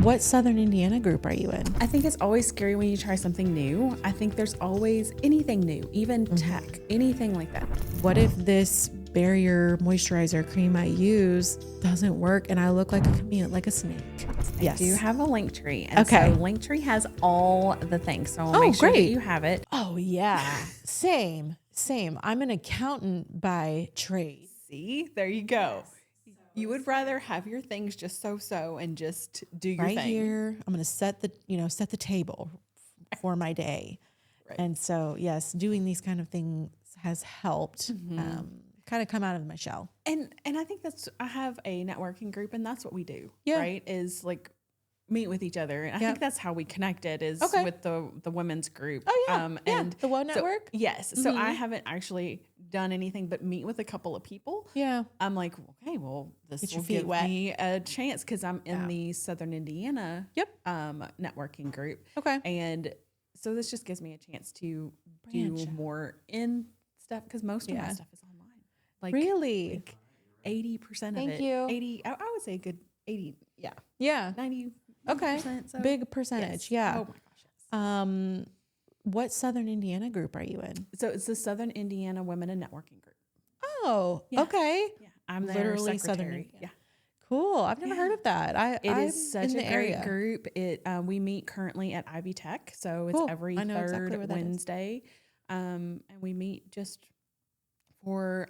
What Southern Indiana group are you in? I think it's always scary when you try something new. I think there's always anything new, even tech, anything like that. What if this barrier moisturizer cream I use doesn't work and I look like a chameleon, like a snake? Yes. I do have a Linktree. And Okay. so Linktree has all the things. So I'll make sure that you have it. Oh, yeah. Same. I'm an accountant by trade. See, there you go. You would rather have your things just so and just do your Right thing. here, I'm going to set the table for my day. Right. And so, yes, doing these kind of things has helped kind of come out of my shell. And I think I have a networking group, and that's what we do, Yeah. right? Is like meet with each other. And I think that's how we connected is with the women's group. Oh, yeah. And the Woe Network? Yes. So I haven't actually done anything but meet with a couple of people. Yeah. I'm like, okay, well, this Get your will feet give wet. me a chance because I'm in the Southern Indiana networking group. Okay. And so this just gives me a chance to Branch do out. more in stuff because most of my stuff is online. Like Really? like 80% of Thank it. you. 80, I would say a good 80, yeah. Yeah. 90. Okay. So Big percentage. yes. Yeah. Oh my gosh. Yes. What Southern Indiana group are you in? So it's the Southern Indiana Women in Networking Group. Oh, Yeah. okay. Yeah. I'm their Literally Southern secretary. Indiana. Yeah. Cool. I've never heard of that. It is such in a the great area. group. We meet currently at Ivy Tech, so it's Cool. every I know third exactly where that is. Wednesday, and we meet just for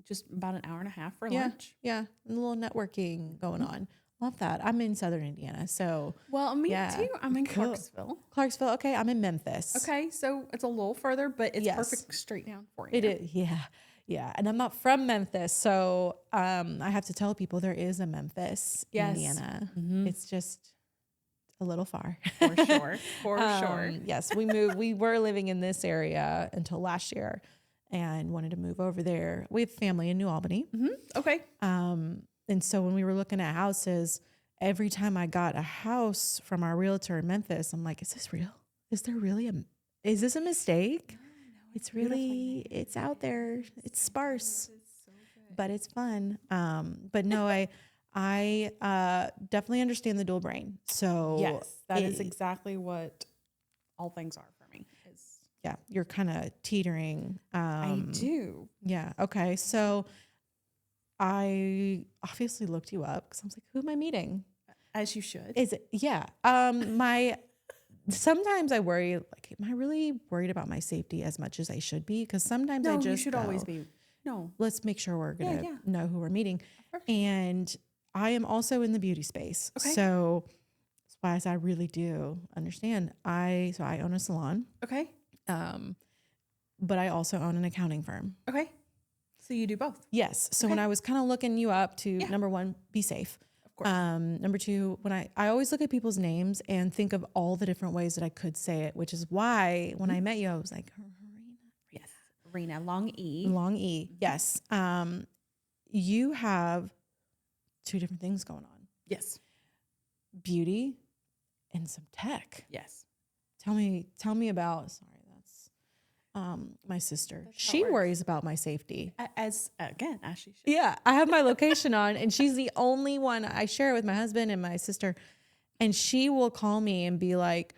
just about an hour and a half for lunch. Yeah. A little networking going on. Love that. I'm in Southern Indiana. So Well, me Yeah. too. I'm in Cool. Clarksville. Clarksville. Okay. I'm in Memphis. Okay, so it's a little further, but it's Yes. perfect straight down for you. It is. Yeah. Yeah. And I'm not from Memphis. So I have to tell people there is a Memphis, Yes. Indiana. Mhm. It's just a little far. For sure. For sure. Yes. We were living in this area until last year and wanted to move over there. We have family in New Albany. Okay. And so when we were looking at houses, every time I got a house from our realtor in Memphis, I'm like, is this real? Is this a mistake? It's really, it's out there. It's sparse, but it's fun. But no, I definitely understand the dual brain. So Yes, that is exactly what all things are for me. Yeah, you're kind of teetering. I do. Yeah. Okay. So I obviously looked you up because I was like, who am I meeting? As you should. Is it? Yeah. Sometimes I worry, like, am I really worried about my safety as much as I should be? Because sometimes I just you should go, always be. No. let's make sure we're going to Yeah. know who we're meeting. course. And I am also in the beauty space. Okay. So that's why I really do understand. I own a salon, Okay. but I also own an accounting firm. Okay. So you do both. Yes. So Okay. when I was kind of looking you up to, number one, be safe. Of course. Number two, when I always look at people's names and think of all the different ways that I could say it, which is why when I met you, I was like, Yes. Rena, long E. long E. Yes. You have two different things going on. Yes. Beauty and some tech. Yes. Tell me about, sorry, that's my sister. That's how it She works. worries about my safety. As she should. Yeah, I have my location on and she's the only one. I share it with my husband and my sister, and she will call me and be like,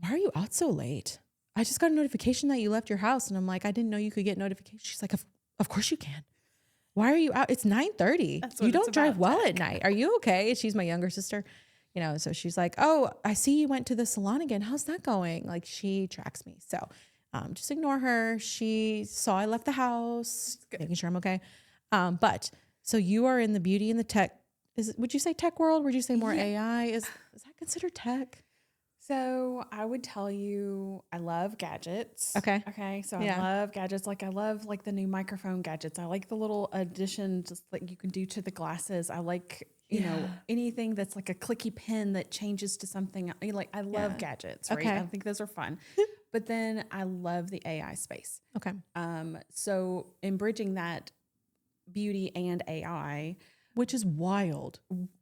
why are you out so late? I just got a notification that you left your house. And I'm like, I didn't know you could get notifications. She's like, of course you can. Why are you out? It's 9:30. That's what You don't it's drive about, well tech. at night. Are you okay? She's my younger sister. So she's like, oh, I see you went to the salon again. How's that going? Like, she tracks me. So just ignore her. She saw I left the house, making sure I'm okay. But so you are in the beauty and the tech. Would you say tech world? Would you say more AI? Is that considered tech? So I would tell you, I love gadgets. Okay. Okay. So Yeah. I love gadgets. Like I love like the new microphone gadgets. I like the little addition just like you can do to the glasses. I like, anything that's like a clicky pen that changes to something. I love gadgets, right? Okay. I think those are fun. But then I love the AI space. Okay. So in bridging that beauty and AI, Which is wild.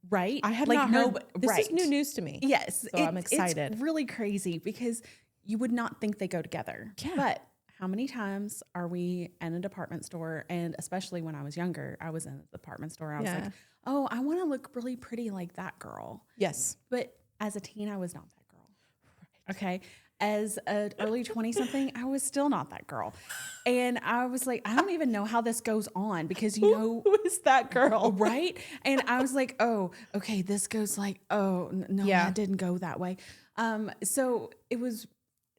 right? I have not heard. This right. is new news to me. Yes. So I'm excited. It's really crazy because you would not think they go together. Yeah. But how many times are we in a department store? And especially when I was younger, I was in a department store. I was like, oh, I want to look really pretty like that girl. Yes. But as a teen, I was not that girl. Right. Okay. As an early 20-something, I was still not that girl. And I was like, I don't even know how this goes on because, you know. Who is that girl? Right? And I was like, oh, okay, this goes like, oh, no, that didn't go that way. So it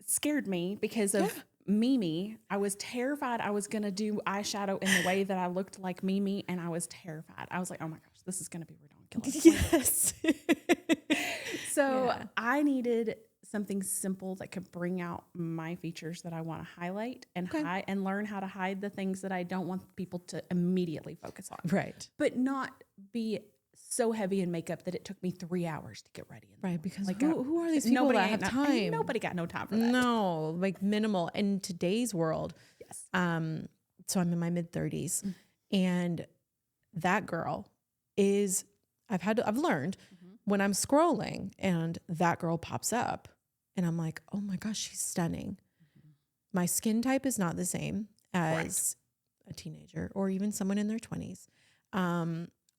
scared me because of Mimi. I was terrified I was going to do eyeshadow in the way that I looked like Mimi. And I was terrified. I was like, oh my gosh, this is going to be ridiculous. Yes. So I needed something simple that could bring out my features that I want to highlight and and learn how to hide the things that I don't want people to immediately focus on. Right. But not be so heavy in makeup that it took me 3 hours to get ready. Right. Because like, who are these people that have time? Nobody got no time for that. No, like minimal in today's world. Yes. So I'm in my mid 30s and that girl is, I've learned when I'm scrolling and that girl pops up and I'm like, oh my gosh, she's stunning. My skin type is not the same as a teenager or even someone in their 20s.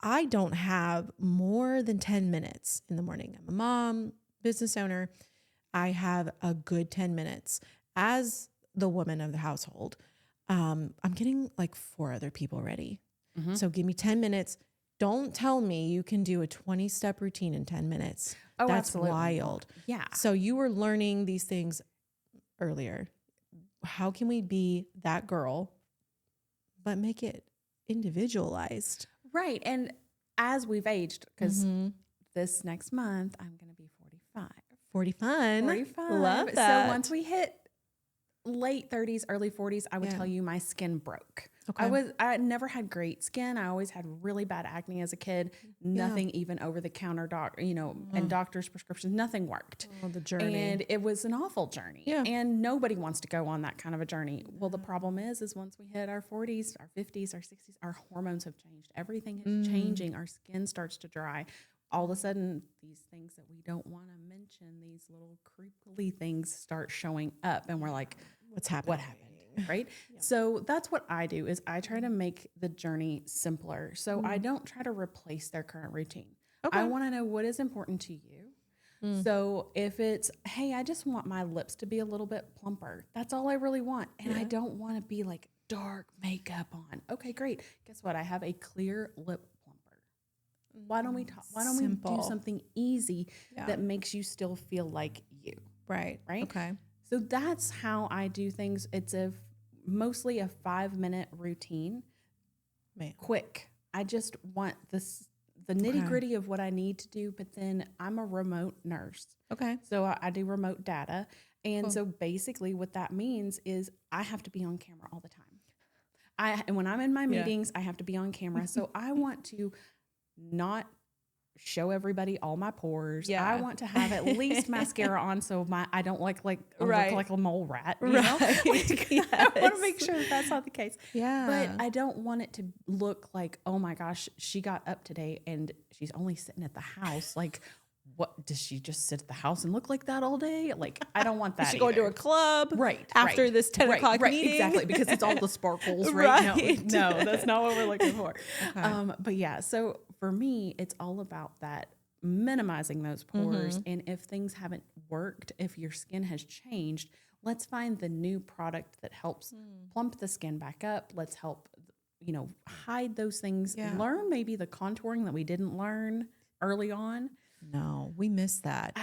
I don't have more than 10 minutes in the morning. I'm a mom, business owner. I have a good 10 minutes as the woman of the household. I'm getting like 4 other people ready. So give me 10 minutes. Don't tell me you can do a 20-step routine in 10 minutes. Oh, that's absolutely. wild. Yeah. So you were learning these things earlier. How can we be that girl, but make it individualized? Right. And as we've aged, because this next month, I'm going to be 45. 45. Love that. So once we hit late 30s, early 40s, I would tell you my skin broke. Okay. I never had great skin. I always had really bad acne as a kid. Nothing even over the counter and doctor's prescriptions, nothing worked. Oh, the journey. And it was an awful journey. Yeah. And nobody wants to go on that kind of a journey. Well, the problem is once we hit our 40s, our 50s, our 60s, our hormones have changed. Everything is changing. Our skin starts to dry. All of a sudden, these things that we don't want to mention, these little creepily things start showing up. And we're like, what's happening? What happened? Right? So that's what I do is I try to make the journey simpler. So I don't try to replace their current routine. I want to know what is important to you. So if it's, hey, I just want my lips to be a little bit plumper. That's all I really want. And I don't want to be like dark makeup on. Okay, great. Guess what? I have a clear lip plumper. Why don't we do something easy that makes you still feel like you? Right. Right. Okay. So that's how I do things. It's mostly a 5-minute routine. Man. Quick. I just want the nitty gritty of what I need to do. But then I'm a remote nurse. Okay. So I do remote data. And so basically what that means is I have to be on camera all the time. And when I'm in my meetings, I have to be on camera. So I want to not show everybody all my pores. Yeah. I want to have at least mascara on so I don't look like a mole rat. You know? Yes. I want to make sure that's not the case. Yeah. But I don't want it to look like, oh my gosh, she got up today and she's only sitting at the house. Like, what does she just sit at the house and look like that all day? Like, I don't want that. She go to a club after this 10 o'clock meeting. Exactly, because it's all the sparkles, right? No, that's not what we're looking for. Okay. But yeah, so for me, it's all about that minimizing those pores. And if things haven't worked, if your skin has changed, let's find the new product that helps plump the skin back up. Let's help, hide those things. Yeah. Learn maybe the contouring that we didn't learn early on. No, we missed that.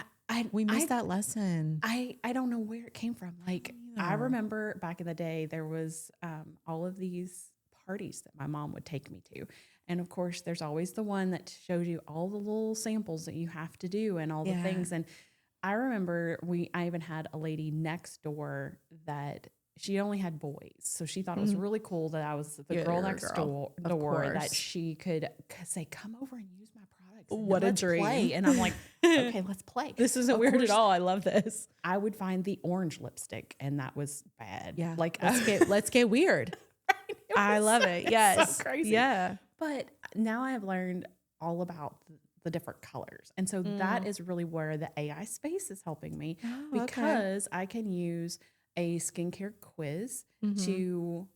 We missed that lesson. I don't know where it came from. Like, I remember back in the day, there was all of these parties that my mom would take me to. And of course, there's always the one that shows you all the little samples that you have to do and all the things. And I remember I even had a lady next door that she only had boys. So she thought it was really cool that I was the girl next door that she could say, come over and use my products. What a dream. Play. And I'm like, okay, let's play. This isn't weird at all. I love this. I would find the orange lipstick and that was bad. Yeah. Like, let's get weird. I love it. Yes. So crazy. Yeah. But now I have learned all about the different colors. And so that is really where the AI space is helping me because I can use a skincare quiz Mhm. to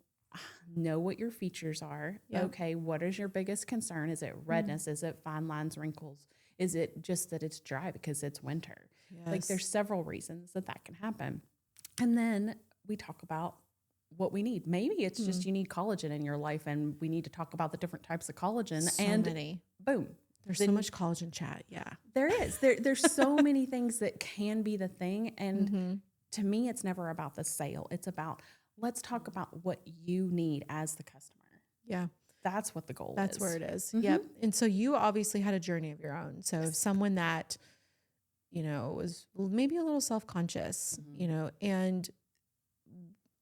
know what your features are. Yep. Okay, what is your biggest concern? Is it redness? Is it fine lines, wrinkles? Is it just that it's dry because it's winter? Like Yes. there's several reasons that that can happen. And then we talk about what we need. Maybe it's just you need collagen in your life and we need to talk about the different types of collagen So and many. boom. There's Then so much collagen chat. Yeah. there is. There's so many things that can be the thing. And to me, it's never about the sale. It's about let's talk about what you need as the customer. Yeah. That's what the goal That's is. where it is. Yep. And so you obviously had a journey of your own. So someone that, was maybe a little self-conscious, and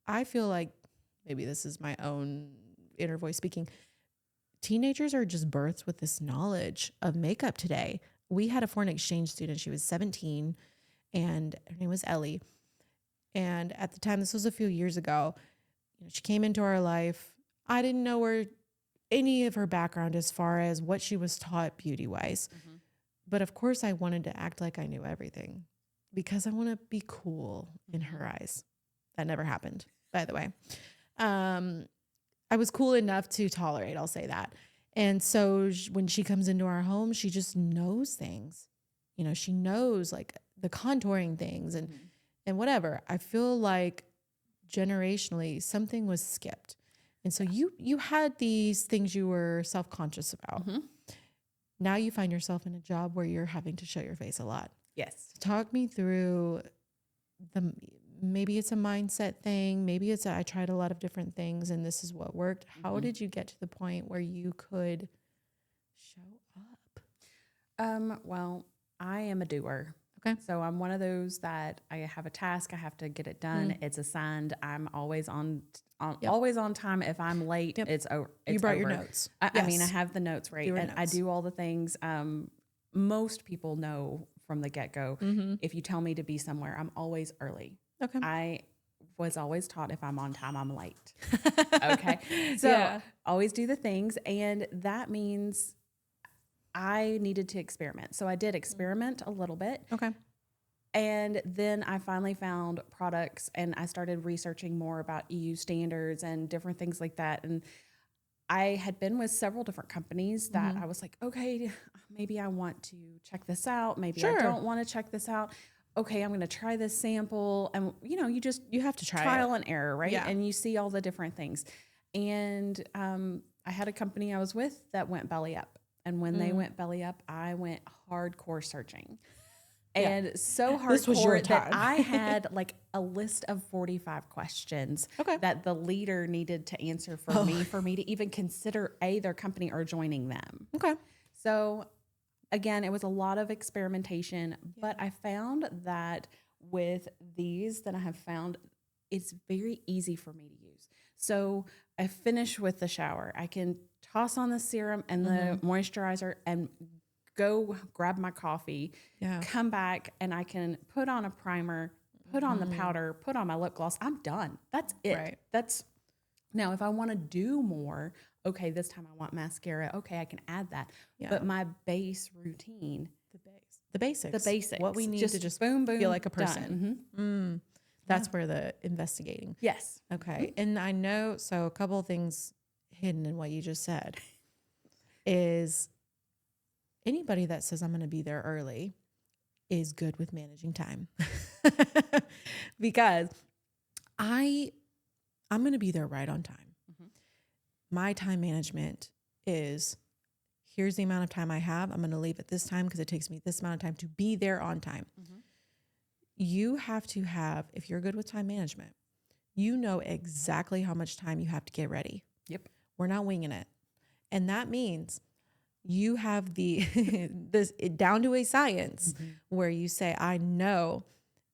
I feel like maybe this is my own inner voice speaking. Teenagers are just birthed with this knowledge of makeup today. We had a foreign exchange student. She was 17 and her name was Ellie. And at the time, this was a few years ago, she came into our life. I didn't know where any of her background as far as what she was taught beauty wise. But of course, I wanted to act like I knew everything because I want to be cool in her eyes. That never happened, by the way. I was cool enough to tolerate, I'll say that. And so when she comes into our home, she just knows things. She knows like the contouring things and whatever. I feel like generationally something was skipped. And so you had these things you were self-conscious about. Now you find yourself in a job where you're having to show your face a lot. Yes. Talk me through maybe it's a mindset thing. Maybe it's I tried a lot of different things and this is what worked. How did you get to the point where you could show up? Well, I am a doer. Okay. So I'm one of those that I have a task, I have to get it done. It's assigned. I'm always always on time. If I'm late, it's over. You brought your notes. I mean, I have the notes right, and I notes. do all the things. Most people know from the get-go, if you tell me to be somewhere, I'm always early. Okay. I was always taught if I'm on time, I'm late. Okay. So always do the things. And that means I needed to experiment. So I did experiment a little bit. Okay. And then I finally found products and I started researching more about EU standards and different things like that. And I had been with several different companies that I was like, okay, maybe I want to check this out. Maybe I don't want to check this out. Okay, I'm going to try this sample. And, you have to try trial and error, right? Yeah. And you see all the different things. And I had a company I was with that went belly up. And when they went belly up, I went hardcore searching. And so This was your hardcore that time. I had like a list of 45 questions that the leader needed to answer for me to even consider their company or joining them. Okay. So again, it was a lot of experimentation, but I found that with these that I have found, it's very easy for me to use. So I finish with the shower. I can toss on the serum and the moisturizer and go grab my coffee, come back, and I can put on a primer, put on the powder, put on my lip gloss. I'm done. That's it. Right. Now, if I want to do more, okay, this time I want mascara. Okay, I can add that. But my base routine, The basics. What we need to just boom, boom, feel like a person. That's where the investigating. Yes. Okay. And I know, so a couple of things hidden in what you just said is anybody that says I'm going to be there early is good with managing time. Because I'm going to be there right on time. My time management is here's the amount of time I have. I'm going to leave at this time because it takes me this amount of time to be there on time. You have to have, if you're good with time management, you know exactly how much time you have to get ready. Yep. We're not winging it. And that means you have this down to a science where you say, I know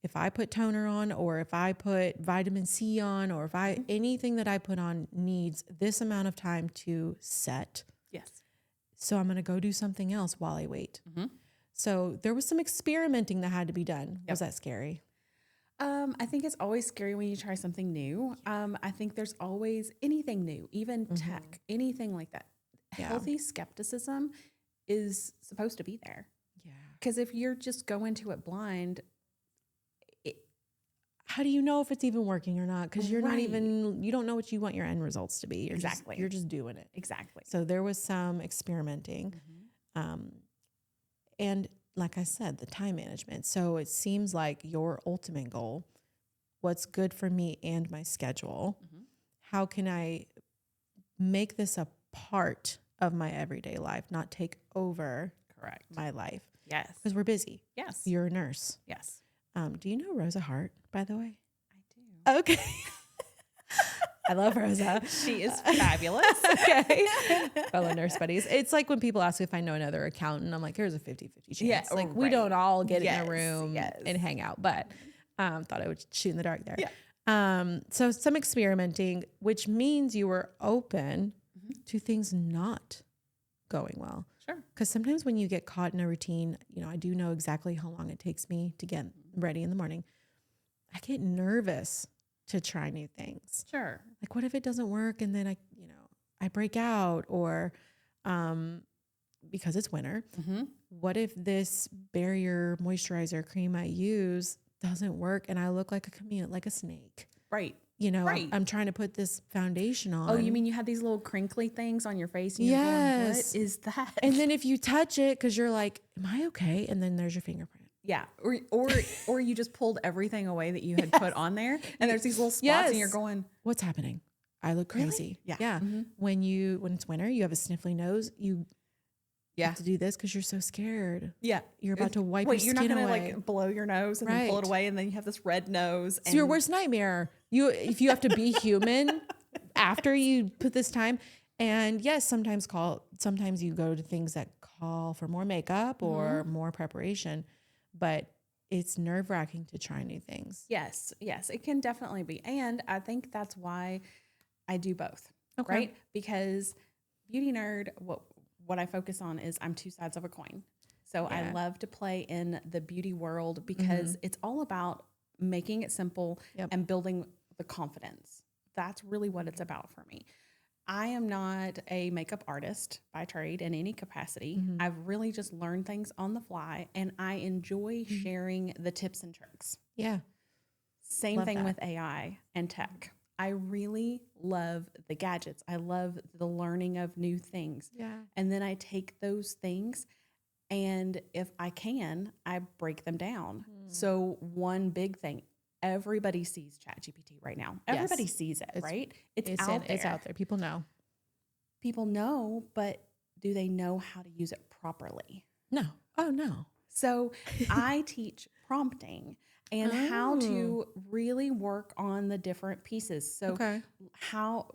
if I put toner on or if I put vitamin C on or if anything that I put on needs this amount of time to set. Yes. So I'm going to go do something else while I wait. So there was some experimenting that had to be done. Was that scary? I think it's always scary when you try something new. I think there's always anything new, even tech, anything like that. Healthy skepticism is supposed to be there. Yeah. Because if you're just going to it blind, how do you know if it's even working or not? Because you're not Right. even, you don't know what you want your end results to be. You're Exactly. you're just doing it. Exactly. So there was some experimenting. And like I said, the time management. So it seems like your ultimate goal, what's good for me and my schedule, how can I make this a part of my everyday life, not take over Correct. my life? Yes. Because we're busy. Yes. You're a nurse. Yes. Do you know Rosa Hart, by the way? I do. Okay. I love Rosa. She is fabulous. Okay. Fellow nurse buddies. It's like when people ask if I know another accountant, I'm like, here's a 50-50 chance. Yeah, Like we right. don't all get in Yes, a room yes. and hang out, but thought I would shoot in the dark there. Yeah. So some experimenting, which means you were open to things not going well. Sure. Because sometimes when you get caught in a routine, you know, I do know exactly how long it takes me to get ready in the morning. I get nervous to try new things. Sure. Like, what if it doesn't work and then I break out, or because it's winter, what if this barrier moisturizer cream I use doesn't work and I look like a chameleon, like a snake? Right. You know, Right. I'm trying to put this foundation on. Oh, you mean you have these little crinkly things on your face? And you're going, Yes. what is that? And then if you touch it, because you're like, am I okay? And then there's your fingerprint. Yeah. Or you just pulled everything away that you had put on there, and there's these little spots and you're going, what's happening? I look crazy. Really? Yeah. Mhm. When it's winter, you have a sniffly nose. You have to do this because you're so scared. Yeah. You're about to wipe Wait, your you're skin not going to away. like blow your nose and then pull it Right. away, and then you have this red nose. It's your worst nightmare. If you have to be human after you put this time. And yes, sometimes you go to things that call for more makeup or more preparation, but it's nerve-wracking to try new things. Yes, it can definitely be. And I think that's why I do both, Okay. right? Because beauty nerd, what I focus on is I'm two sides of a coin. So I Yeah. love to play in the beauty world because it's all about making it simple and building the confidence. That's really what it's about for me. I am not a makeup artist by trade in any capacity. I've really just learned things on the fly, and I enjoy sharing the tips and tricks. Yeah. Same Love thing that. with AI and tech. I really love the gadgets. I love the learning of new things. Yeah. And then I take those things, and if I can, I break them down. So one big thing, everybody sees ChatGPT right now. Everybody sees it, right? It's out there. It's out there. People know. People know, but do they know how to use it properly? No. Oh, no. So I teach prompting and how to really work on the different pieces. So how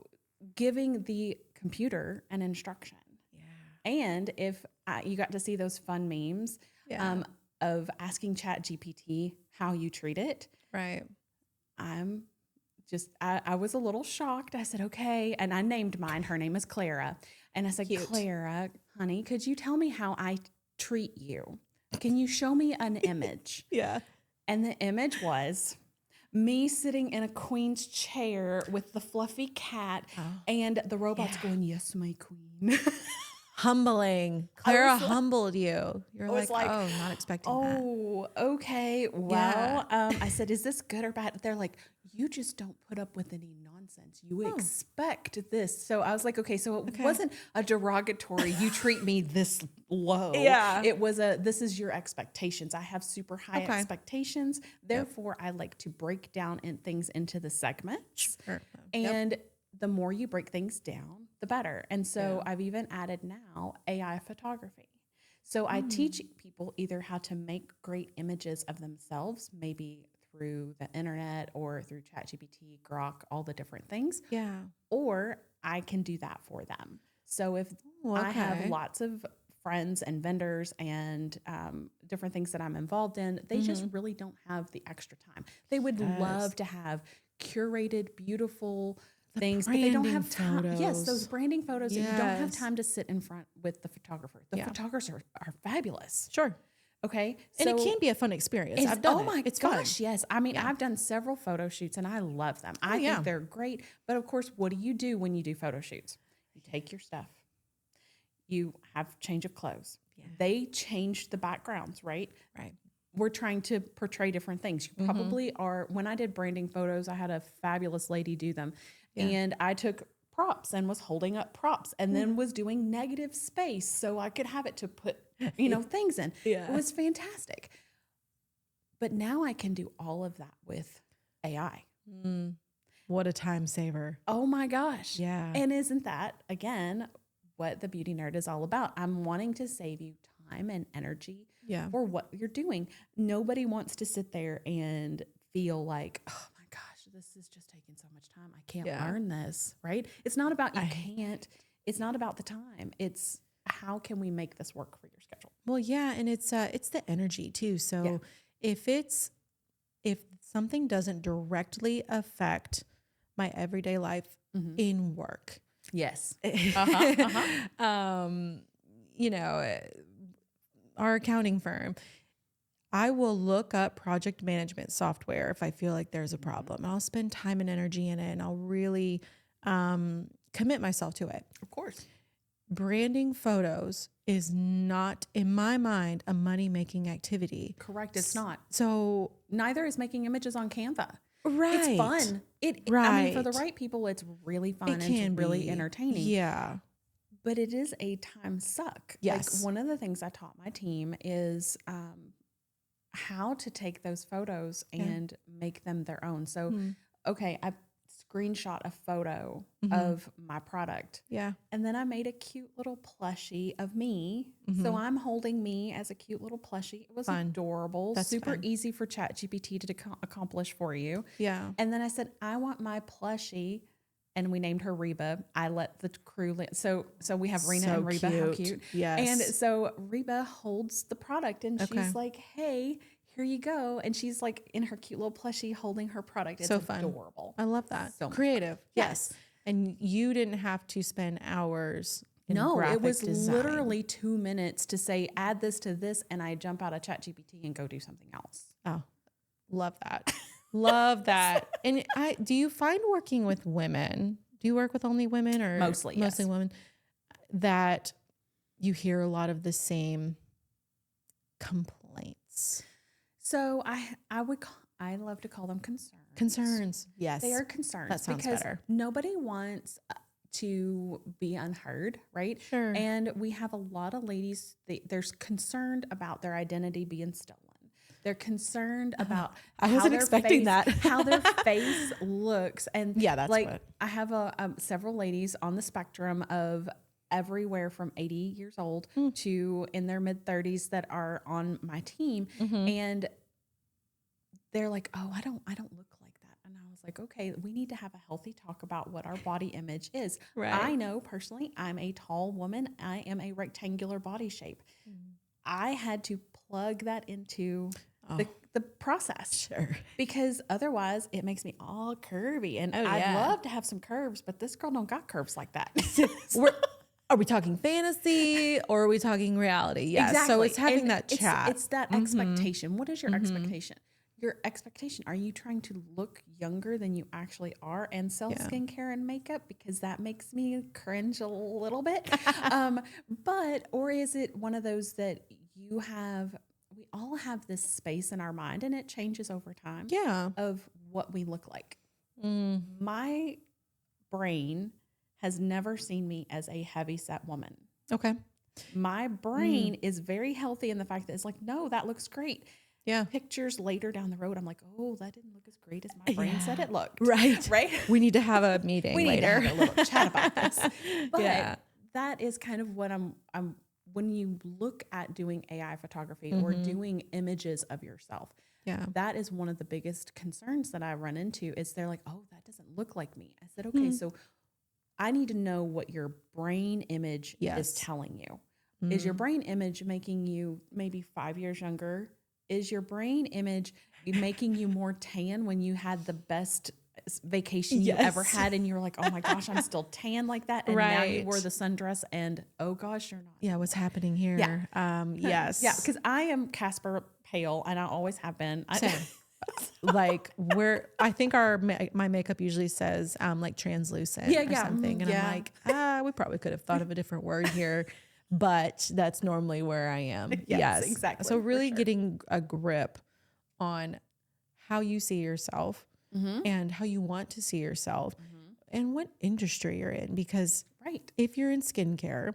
giving the computer an instruction. Yeah. And if you got to see those fun memes of asking ChatGPT how you treat it. Right. I was a little shocked. I said, okay. And I named mine. Her name is Clara. And I said, Cute. Clara, honey, could you tell me how I treat you? Can you show me an image? Yeah. And the image was me sitting in a queen's chair with the fluffy cat and the robots going, yes, my queen. Humbling. Clara humbled you. You're like, oh, not expecting that. Oh, okay. Well, I said, is this good or bad? They're like, you just don't put up with any nonsense. You expect this. So I was like, okay, so it wasn't a derogatory, you treat me this low. Yeah. It was this is your expectations. I have super high expectations. Therefore, I like to break down things into the segments. Sure. And the more you break things down, the better. And so I've even added now AI photography. So I teach people either how to make great images of themselves, maybe through the internet or through ChatGPT, Grok, all the different things. Yeah. Or I can do that for them. So if I have lots of friends and vendors and different things that I'm involved in, they just really don't have the extra time. They would love to have curated, beautiful things, but they don't have time. Photos. Yes, those branding photos. That you don't have time to sit in front with the photographer. The photographers are fabulous. Sure. Okay. And it can be a fun experience. I've done it. My it's gosh, fun. yes. I mean, I've done several photo shoots and I love them. I think they're great. But of course, what do you do when you do photo shoots? You take your stuff. You have change of clothes. Yeah. They change the backgrounds, right? Right. we're trying to portray different things. You probably are. When I did branding photos, I had a fabulous lady do them. And I took props and was holding up props and then was doing negative space so I could have it to put, things in. It was fantastic. But now I can do all of that with AI. What a time saver. Oh my gosh. Yeah. And isn't that, again, what the beauty nerd is all about? I'm wanting to save you time and energy for what you're doing. Nobody wants to sit there and feel like, oh my gosh, this is just taking so much time. I can't learn this, right? It's not about can't. It's not about the time. It's how can we make this work for your schedule? Well, yeah, and it's the energy too. So if something doesn't directly affect my everyday life in work, yes, our accounting firm, I will look up project management software if I feel like there's a problem. And I'll spend time and energy in it, and I'll really commit myself to it. of course. Branding photos is not, in my mind, a money-making activity. Correct. It's not. So neither is making images on Canva. right, It's fun. I mean, for the right people, it's really fun and it's really entertaining. Yeah. But it is a time suck. Yes. Like one of the things I taught my team is how to take those photos and make them their own. So, okay, I screenshot a photo of my product. Yeah. And then I made a cute little plushie of me. So I'm holding me as a cute little plushie. It was adorable, That's super fun. easy for ChatGPT to accomplish for you. Yeah. And then I said, I want my plushie. And we named her Reba. I let the crew, so we have Rena and Reba. How cute. Yes. And so Reba holds the product and she's like, hey, here you go. And she's like in her cute little plushie holding her product. It's so fun. Adorable. I love that. So much creative. fun. Yes. And you didn't have to spend hours in No, graphic it was design. literally 2 minutes to say, add this to this. And I jump out of ChatGPT and go do something else. Oh, love that. Love that. And do you find working with women, do you work with only women or Mostly women, that you hear a lot of the same complaints? So I love to call them concerns. Concerns. Yes. They are concerns. That sounds because better. nobody wants to be unheard, right? Sure. And we have a lot of ladies, they're concerned about their identity being stolen. They're concerned about I wasn't their expecting face, that. how their face looks. And Yeah, that's like what. I have several ladies on the spectrum of everywhere from 80 years old to in their mid 30s that are on my team. And they're like, oh, I don't look like that. And I was like, okay, we need to have a healthy talk about what our body image is. Right. I know personally, I'm a tall woman. I am a rectangular body shape. I had to plug that into the process. Sure. Because otherwise it makes me all curvy. And I'd love to have some curves, but this girl don't got curves like that. Are we talking fantasy or are we talking reality? Yes. Exactly. So it's having And that chat. It's that expectation. What is your expectation? Your expectation. Are you trying to look younger than you actually are and sell skincare and makeup? Because that makes me cringe a little bit. Or is it one of those that we all have this space in our mind and it changes over time of what we look like. My brain has never seen me as a heavy set woman. Okay. My brain is very healthy in the fact that it's like, no, that looks great. Yeah. Pictures later down the road, I'm like, oh, that didn't look as great as my brain said it looked. Right. Right. We need to have a meeting We later. need to have a little chat about this. But that is kind of what I'm when you look at doing AI photography or doing images of yourself. Yeah. That is one of the biggest concerns that I run into is they're like, oh, that doesn't look like me. I said, okay, so I need to know what your brain image is telling you. Is your brain image making you maybe 5 years younger? Is your brain image making you more tan when you had the best vacation you ever had and you're like, oh my gosh, I'm still tan like that? And now you wore the sundress and oh gosh, you're not. Yeah, what's happening here? Yes. Yeah, because I am Casper pale and I always have been. Same. Like I think my makeup usually says like translucent or something. And I'm like, we probably could have thought of a different word here. but that's normally where I am. Yes, exactly. So for really sure. getting a grip on how you see yourself Mm-hmm. and how you want to see yourself and what industry you're in. Because Right. if you're in skincare,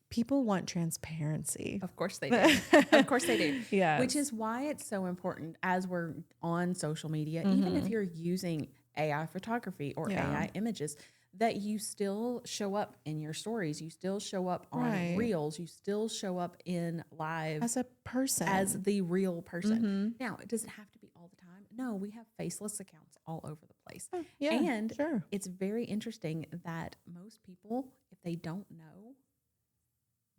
people want transparency. Of course they do. Of course they do. Yes. Which is why it's so important as we're on social media, even if you're using AI photography or Yeah. AI images, that you still show up in your stories. You still show up on Right. reels. You still show up in live As a person. as the real person. Now, it doesn't have to be all the time. No, we have faceless accounts all over the place. Yeah, And sure. it's very interesting that most people, if they don't know,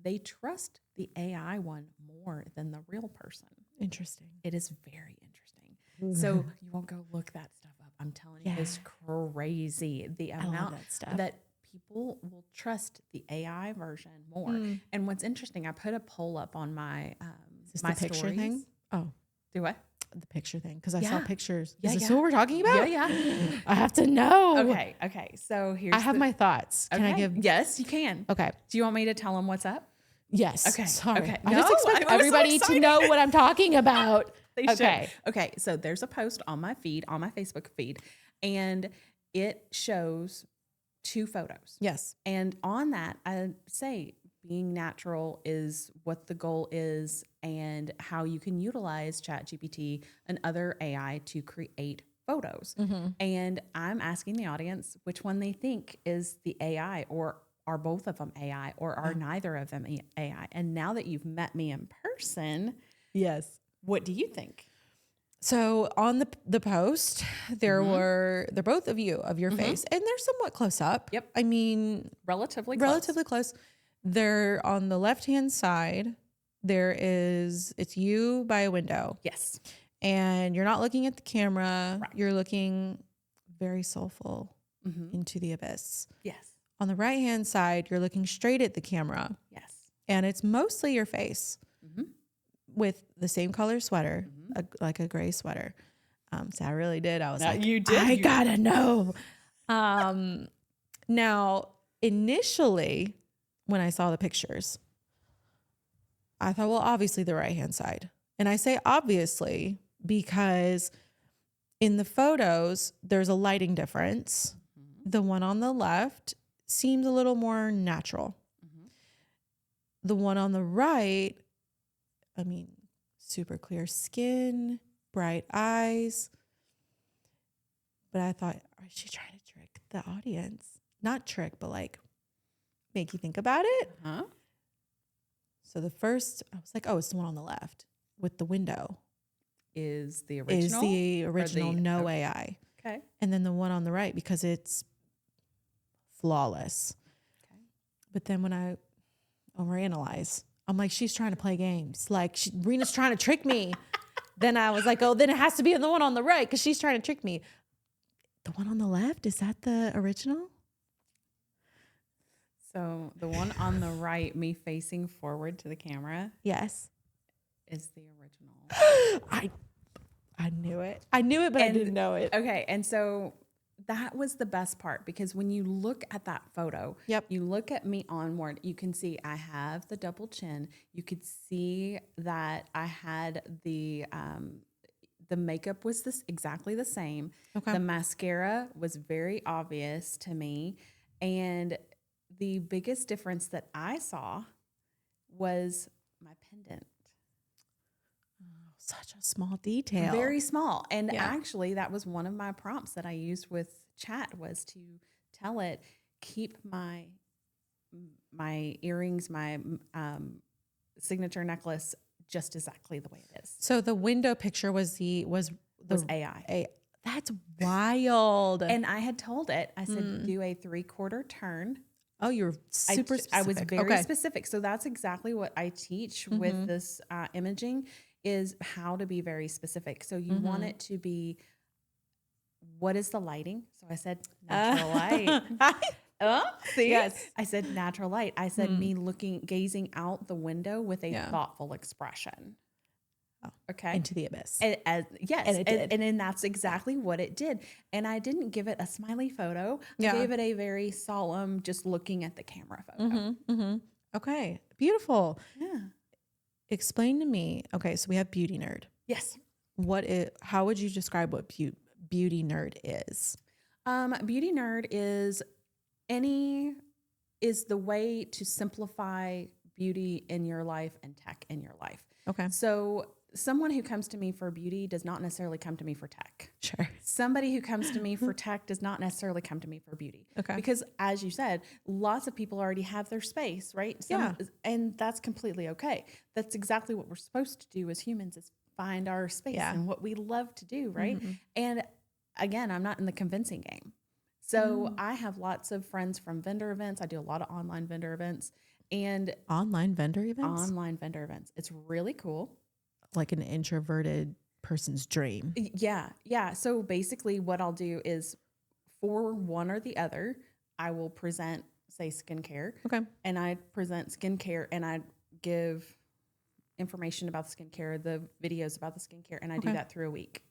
they trust the AI one more than the real person. Interesting. It is very interesting. So you won't go look that stuff up. I'm telling you, it's crazy. The love amount that stuff. that people will trust the AI version more. And what's interesting, I put a poll up on my Is this my the picture stories. thing? Oh, Do what? the picture thing. Because I saw Yeah. pictures. Yeah, Is this yeah. what we're talking about? Yeah, yeah. I have to know. Okay. So here's I have my thoughts. Can I Okay. give? Yes, you can. Okay. Do you want me to tell them what's up? Yes. Okay. Sorry. Okay. I just No, expect I was so everybody to excited. know what I'm talking about. They Okay. should. Okay. So there's a post on my feed, on my Facebook feed, and it shows 2 photos. Yes. And on that, I say being natural is what the goal is and how you can utilize ChatGPT and other AI to create photos. And I'm asking the audience which one they think is the AI, or are both of them AI, or are neither of them AI. And now that you've met me in person, Yes. what do you think? So on the post, they're both of your face, and they're somewhat close up. Yep. I mean, Relatively close. They're on the left-hand side. It's you by a window, Yes. and you're not looking at the camera. Right. You're looking very soulful into the abyss. Yes. On the right-hand side, you're looking straight at the camera, Yes. and it's mostly your face with the same color sweater, like a gray sweater. So I really did. I was like, you did. I gotta know. Now, initially, when I saw the pictures, I thought, well, obviously the right-hand side. And I say obviously because in the photos, there's a lighting difference. The one on the left seems a little more natural. The one on the right, I mean, super clear skin, bright eyes. But I thought, is she trying to trick the audience? Not trick, but like make you think about it. So the first, I was like, oh, it's the one on the left with the window. Is the original? Is the original, no okay. AI. Okay. And then the one on the right, because it's flawless. Okay. But then when I overanalyze, I'm like, she's trying to play games. Like, Rena's trying to trick me. Then I was like, oh, then it has to be the one on the right because she's trying to trick me. The one on the left, is that the original? So the one on the right, me facing forward to the camera, Yes. is the original. I knew it. I knew it, but I didn't know it. Okay. And so that was the best part, because when you look at that photo, you look at me onward, you can see I have the double chin. You could see that I had the makeup was exactly the same. Okay. The mascara was very obvious to me. And the biggest difference that I saw was my pendant. Such a small detail. Very small. And actually, that was one of my prompts that I used with chat, was to tell it, keep my earrings, my signature necklace just exactly the way it is. So the window picture was AI. That's wild. And I had told it, I said, do a 3/4 turn. Oh, you're super specific. I was very specific. So that's exactly what I teach with this imaging, is how to be very specific. So you want it to be, what is the lighting? So I said natural light. See? Yes. I said natural light. I said me gazing out the window with a thoughtful expression. Okay. Into the abyss. Yes. And it did. And then that's exactly what it did. And I didn't give it a smiley photo. I gave it a very solemn, just looking at the camera photo. Okay. Beautiful. Yeah. Explain to me. Okay. So we have beauty nerd. Yes. How would you describe what beauty nerd is? Beauty nerd is the way to simplify beauty in your life and tech in your life. Okay. So someone who comes to me for beauty does not necessarily come to me for tech. Sure. Somebody who comes to me for tech does not necessarily come to me for beauty. Okay. Because as you said, lots of people already have their space, right? And that's completely okay. That's exactly what we're supposed to do as humans, is find our space and what we love to do, right? Mm-hmm. And again, I'm not in the convincing game. So I have lots of friends from vendor events. I do a lot of online vendor events. And Online vendor events? online vendor events. It's really cool. Like an introverted person's dream. Yeah. Yeah. So basically what I'll do is, for one or the other, I will present, say, skincare. Okay. And I present skincare and I give information about the skincare, the videos about the skincare, and I do that through a week.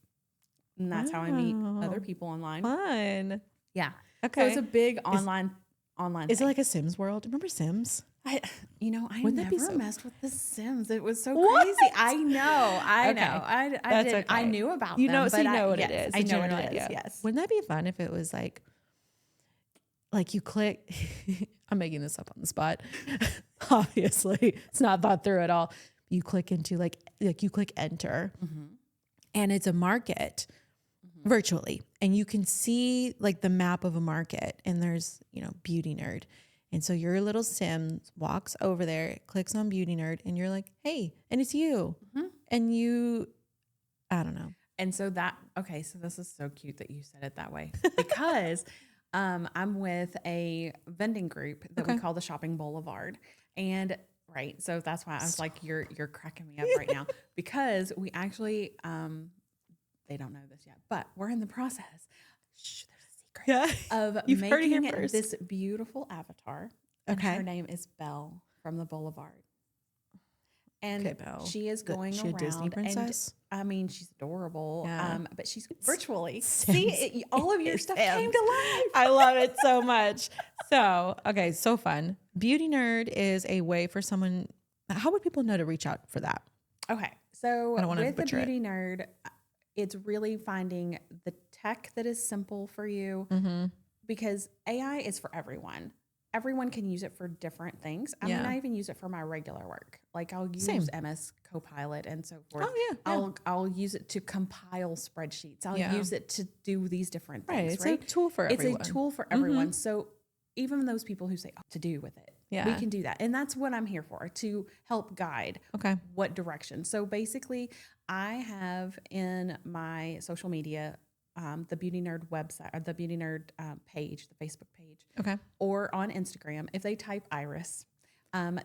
And that's how I meet other people online. Fun. Yeah. Okay. So it's a big online Is it thing. like a Sims world? Remember Sims? I Wouldn't that be never so- messed with The Sims. It was so What? crazy. I know. Okay. I That's did. I okay. knew about You them. know, but so you know what yes, it is. I the know what general it is. idea. Yes. Wouldn't that be fun if it was like you click? I'm making this up on the spot. Obviously, it's not thought through at all. You click into like you click enter, and it's a market virtually, and you can see like the map of a market, and there's beauty nerd. And so your little sim walks over there, clicks on beauty nerd, and you're like, hey, and it's you. And I don't know. And so so this is so cute that you said it that way, because I'm with a vending group that we call the Shopping Boulevard. And right, so that's why I was like, you're cracking me up right now, because we actually, they don't know this yet, but we're in the process. Shh, there's a secret of You've heard it here making first. this beautiful avatar. And Okay. her name is Belle from the Boulevard. And Okay, Belle. she is going She a around. Disney princess? And I mean, she's adorable. Yeah. But she's virtually. Sims. See, all of your stuff came to life. I love it so much. So, okay, so fun. Beauty nerd is a way for someone. How would people know to reach out for that? Okay. So I don't wanna with the butcher it. beauty nerd, it's really finding the tech that is simple for you, because AI is for everyone. Everyone can use it for different things. I mean, I even use it for my regular work. Like I'll use Same. MS Copilot and so forth. Oh, yeah. I'll use it to compile spreadsheets. I'll use it to do these different Right. things. It's Right. a tool for everyone. It's a tool for everyone. So even those people who say to do with it, we Yeah. can do that. And that's what I'm here for, to help guide Okay. what direction. So basically, I have in my social media the Beauty Nerd website, or the Beauty Nerd page, the Facebook page, Okay. or on Instagram. If they type Iris,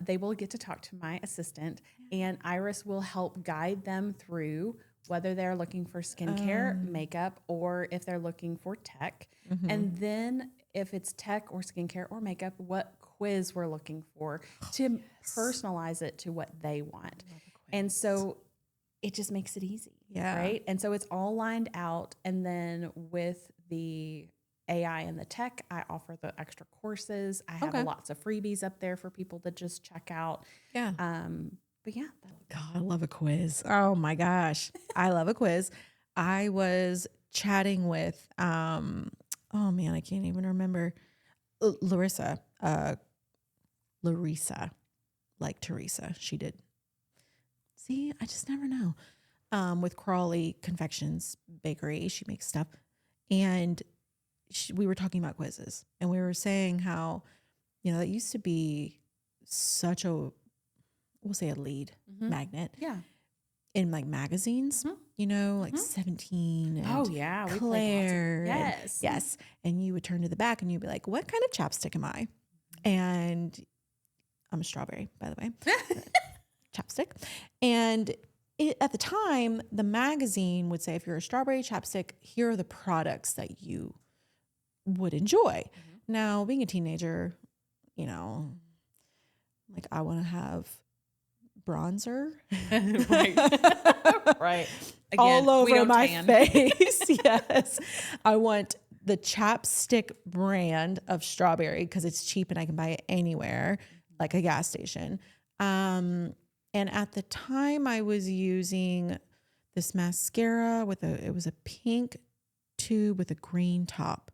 they will get to talk to my assistant, and Iris will help guide them through whether they're looking for skincare, makeup, or if they're looking for tech. And then if it's tech or skincare or makeup, what quiz we're looking for to personalize it to what they want. And so it just makes it easy. Yeah. Right. And so it's all lined out. And then with the AI and the tech, I offer the extra courses. I have lots of freebies up there for people to just check out. Yeah. But yeah. God, I love a quiz. Oh my gosh. I love a quiz. I was chatting with, oh man, I can't even remember. Larissa, like Teresa. She did. See, I just never know. With Crawley Confections Bakery, she makes stuff. And we were talking about quizzes, and we were saying how, that used to be such a, we'll say a lead magnet. Yeah. In like magazines, like 17 and We played Claire. lots of, Yes. And you would turn to the back and you'd be like, what kind of chapstick am I? And I'm a strawberry, by the way. Chapstick. And at the time, the magazine would say, if you're a strawberry chapstick, here are the products that you would enjoy. Now, being a teenager, like I want to have bronzer right. Again, all we over don't my tan. face. Yes. I want the chapstick brand of strawberry because it's cheap and I can buy it anywhere. like a gas station. And at the time I was using this mascara it was a pink tube with a green top.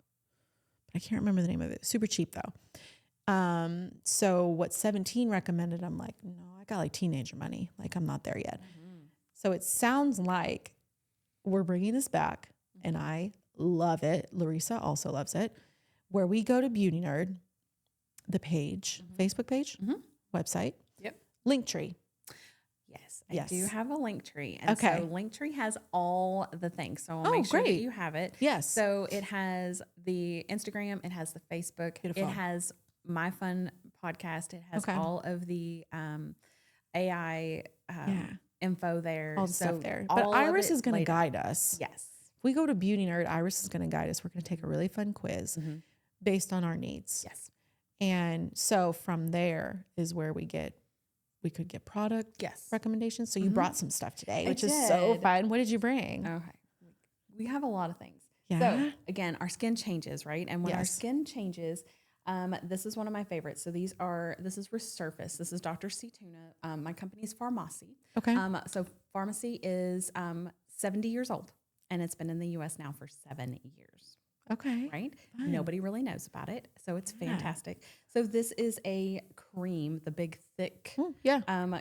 I can't remember the name of it. Super cheap though. So what 17 recommended, I'm like, no, I got like teenager money. Like I'm not there yet. So it sounds like we're bringing this back and I love it. Larissa also loves it. Where we go to Beauty Nerd, the page, Facebook page, website, Linktree. Yes, I do have a Linktree. And Okay. so Linktree has all the things. So I'll Oh, make sure that great. you have it. Yes. So it has the Instagram, it has the Facebook, Beautiful. it has My Fun podcast, it has Okay. all of the AI info there. All the So stuff there. all But of Iris it is going to laid out. guide us. Yes. If we go to Beauty Nerd, Iris is going to guide us. We're going to take a really fun quiz based on our needs. Yes. And so from there is where we could get product recommendations. So you brought some stuff today, which is so fun. What did you bring? Okay. We have a lot of things. Yeah. So again, our skin changes, right? And when our skin changes, this is one of my favorites. So this is Resurface. This is Dr. C Tuna. My company is Pharmacy. Okay. So Pharmacy is 70 years old and it's been in the US now for 7 years. Okay. Right? Fine. Nobody really knows about it. So it's fantastic. So this is a cream, the big thick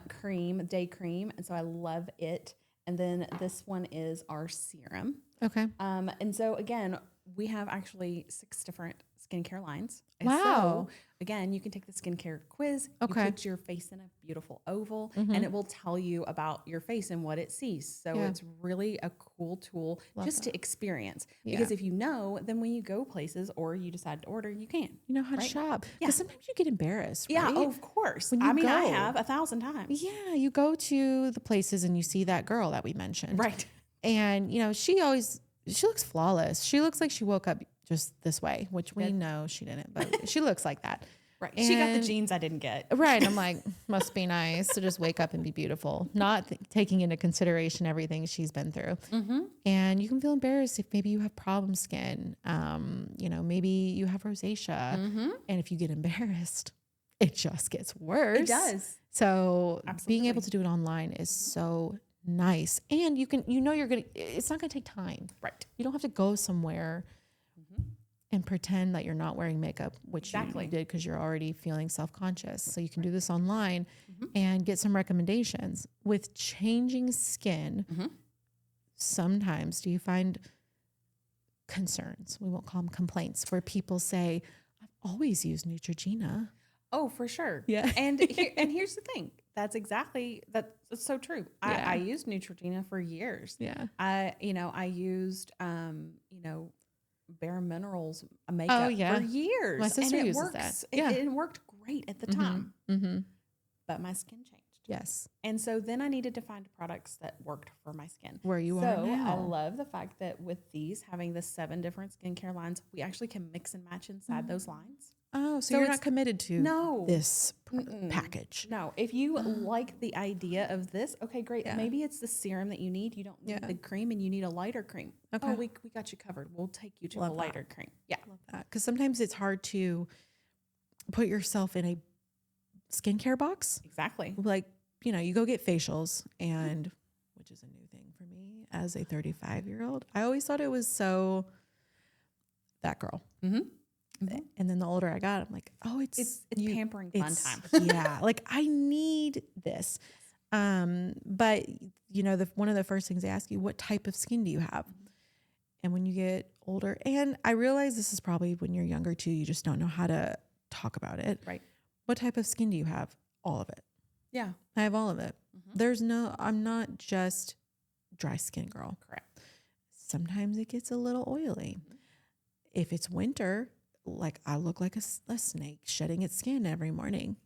cream, day cream. And so I love it. And then this one is our serum. Okay. And so again, we have actually 6 different skincare lines. And Wow. So again, you can take the skincare quiz. Okay. You put your face in a beautiful oval and it will tell you about your face and what it sees. So it's really a cool tool to experience. Because if you know, then when you go places or you decide to order, you can. You know how to shop. Because sometimes you get embarrassed, Yeah, right? oh, of course. When you I go. have 1,000 times. Yeah, you go to the places and you see that girl that we mentioned. Right. And, she looks flawless. She looks like she woke up just this way, which we know she didn't, but she looks like that. Right. She got the genes I didn't get. Right. I'm like, must be nice to just wake up and be beautiful, not taking into consideration everything she's been through. And you can feel embarrassed if maybe you have problem skin. Maybe you have rosacea. And if you get embarrassed, it just gets worse. It does. So Absolutely. being able to do it online is so nice. And it's not going to take time. Right. You don't have to go somewhere and pretend that you're not wearing makeup, which you did because you're already feeling self-conscious. So you can do this online and get some recommendations. With changing skin, sometimes do you find concerns? We won't call them complaints, where people say, I've always used Neutrogena. Oh, for sure. Yeah. And here's the thing. That's so true. I used Neutrogena for years. Yeah. I used, Bare Minerals makeup for years. My sister and it uses works. that. It worked great at the time, but my skin changed. Yes. And so then I needed to find products that worked for my skin. Where you are So now. I love the fact that with these, having the 7 different skincare lines, we actually can mix and match inside those lines. Oh, so you're not committed to this package. No, if you like the idea of this, okay, great. Maybe it's the serum that you need. You don't need the cream and you need a lighter cream. Okay. Oh, we got you covered. We'll take you to a lighter cream. Yeah. Because sometimes it's hard to put yourself in a skincare box. Exactly. Like, you go get facials, and which is a new thing for me as a 35-year-old. I always thought it was so that girl. And then the older I got, I'm like, oh, it's pampering fun time. Yeah. Like I need this. But one of the first things they ask you, what type of skin do you have? And when you get older, and I realize this is probably when you're younger too, you just don't know how to talk about it. Right. What type of skin do you have? All of it. Yeah. I have all of it. I'm not just dry skin girl. Correct. Sometimes it gets a little oily. If it's winter, like I look like a snake shedding its skin every morning.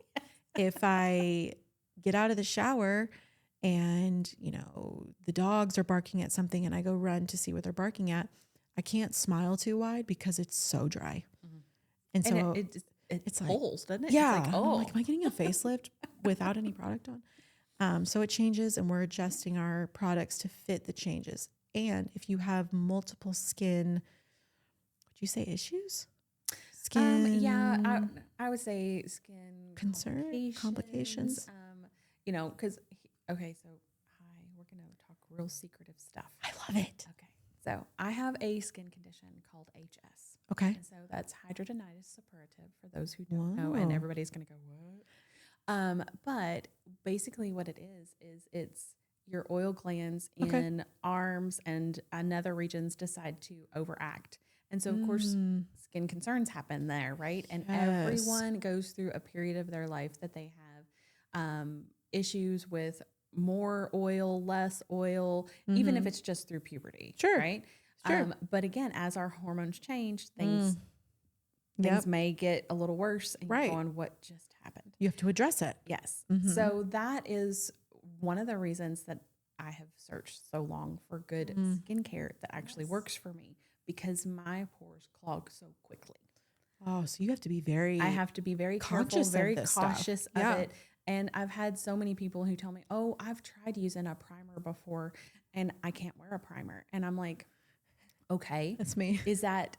If I get out of the shower and, the dogs are barking at something and I go run to see what they're barking at, I can't smile too wide because it's so dry. And so it's pulls, doesn't it? Yeah. It's like, I'm like, am I getting a facelift without any product on? So it changes, and we're adjusting our products to fit the changes. And if you have multiple skin, would you say issues? Skin I would say skin concern, complications. You know, because okay, so hi, we're gonna talk real secretive stuff. I love it. Okay, so I have a skin condition called HS. Okay. And so that's hidradenitis suppurative for those who don't know, and Whoa. everybody's gonna go what? But basically, what it is it's your oil glands Okay. in arms and other regions decide to overact. And so, of course, Mm. skin concerns happen there, right? And Yes. everyone goes through a period of their life that they have issues with more oil, less oil, even if it's just through puberty, Sure. right? Sure. But again, as our hormones change, things may get a little worse, and Right. you're going, what just happened? You have to address it. Yes. So that is one of the reasons that I have searched so long for good skincare that actually works for me, because my pores clog so quickly. Oh, so you have to be very. I have to be very careful, conscious of very this stuff. cautious of Yeah. it. And I've had so many people who tell me, oh, I've tried using a primer before and I can't wear a primer. And I'm like, okay. That's me. Is that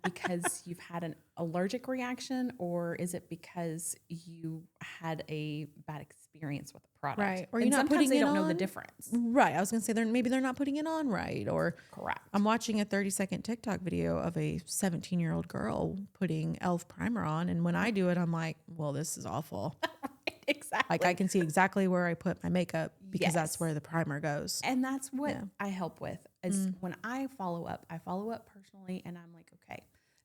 because you've had an allergic reaction, or is it because you had a bad experience with the product? Right. Or And you're not sometimes putting they it don't know the on? difference. Right. I was going to say maybe they're not putting it on right. Or Correct. I'm watching a 30-second TikTok video of a 17-year-old girl putting e.l.f. primer on. And when I do it, I'm like, well, this is awful. Exactly. Like I can see exactly where I put my makeup because that's Yes. where the primer goes. And that's what Yeah. I help with is when I follow up personally, and I'm like, okay,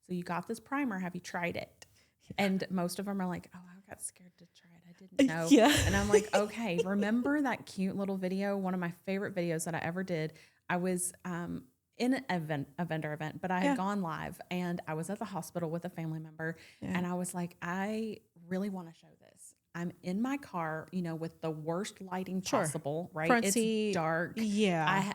so you got this primer. Have you tried it? And most of them are like, oh, I got scared to try it. I didn't know. Yeah. And I'm like, okay, remember that cute little video? One of my favorite videos that I ever did. I was in a vendor event, but I had gone live, and I was at the hospital with a family member, and I was like, I really want to show this. I'm in my car, you know, with the worst lighting possible, right? Front It's seat. dark. Yeah.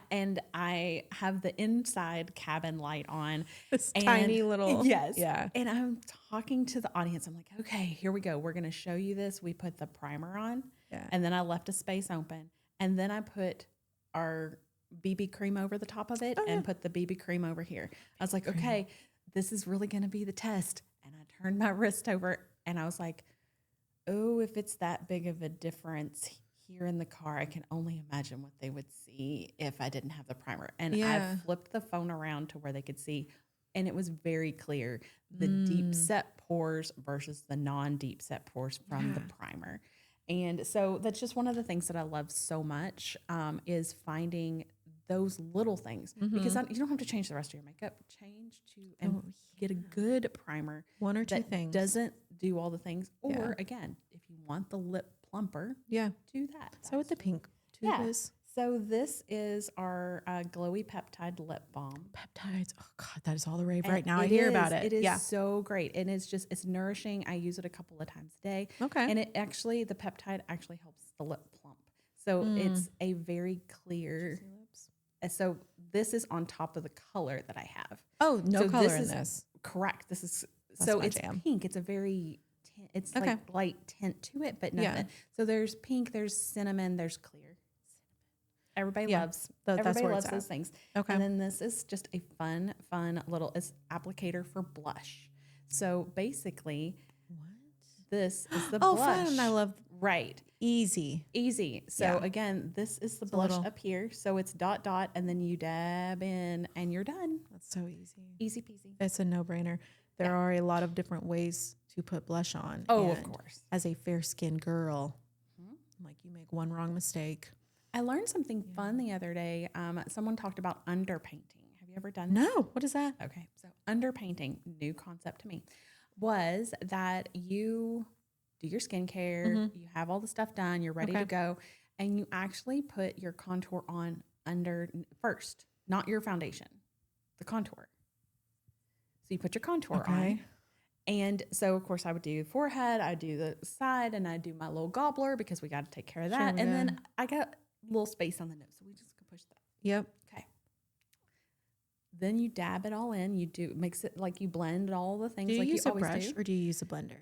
I have the inside cabin light on. This and- tiny little. Yes. Yeah. And I'm talking to the audience. I'm like, okay, here we go. We're going to show you this. We put the primer on, Yeah. and then I left a space open, and then I put our BB cream over the top of it and put the BB cream over here. I was like, okay, this is really going to be the test. And I turned my wrist over, and I was like, oh, if it's that big of a difference here in the car, I can only imagine what they would see if I didn't have the primer. And I flipped the phone around to where they could see, and it was very clear the deep set pores versus the non-deep set pores from the primer. And so that's just one of the things that I love so much is finding those little things, because you don't have to change the rest of your makeup. Change to and get a good primer. One or two that things. doesn't do all the things. Or again, if you want the lip plumper, Yeah. do that. So with the pink tube is So this is our glowy peptide lip balm. peptides. Oh God, that is all the rave right And now. I hear about it. It is so great. And it's nourishing. I use it a couple of times a day. Okay. And the peptide actually helps the lip plump. So it's a very clear. So this is on top of the color that I have. Oh, no So color this in is- this. Correct. This is That's my it's jam. pink. It's a very it's Okay. like light tint to it, but Yeah. nothing. So there's pink, there's cinnamon, there's clear. Everybody Yeah. loves That's everybody where loves it's those at. things. Okay. And then this is just a fun little applicator for blush. So basically, this is the Oh, blush. fun. I love right. easy. Easy. So Yeah. again, this is the a blush little- up here. So it's dot dot, and then you dab in, and you're done. That's so easy. Easy peasy. It's a no-brainer. There are a lot of different ways to put blush on. Oh, of and course. As a fair-skinned girl, like you make one wrong mistake. I learned something fun the other day. Someone talked about underpainting. Have you ever done No, what is that? Okay, so underpainting, new concept to me, was that you do your skincare, you have all the stuff done, you're ready to go, and you actually put your contour on under first, not your foundation, the contour. So you put your contour on. And so, of course, I would do forehead, I do the side, and I do my little gobbler because we got to take care of that. Sure, and then I got a little space on the nose, so we just can push that. Yep. Okay. Then you dab it all in. You do mix it like you blend all the things Do you like use you a always brush do. or do you use a blender?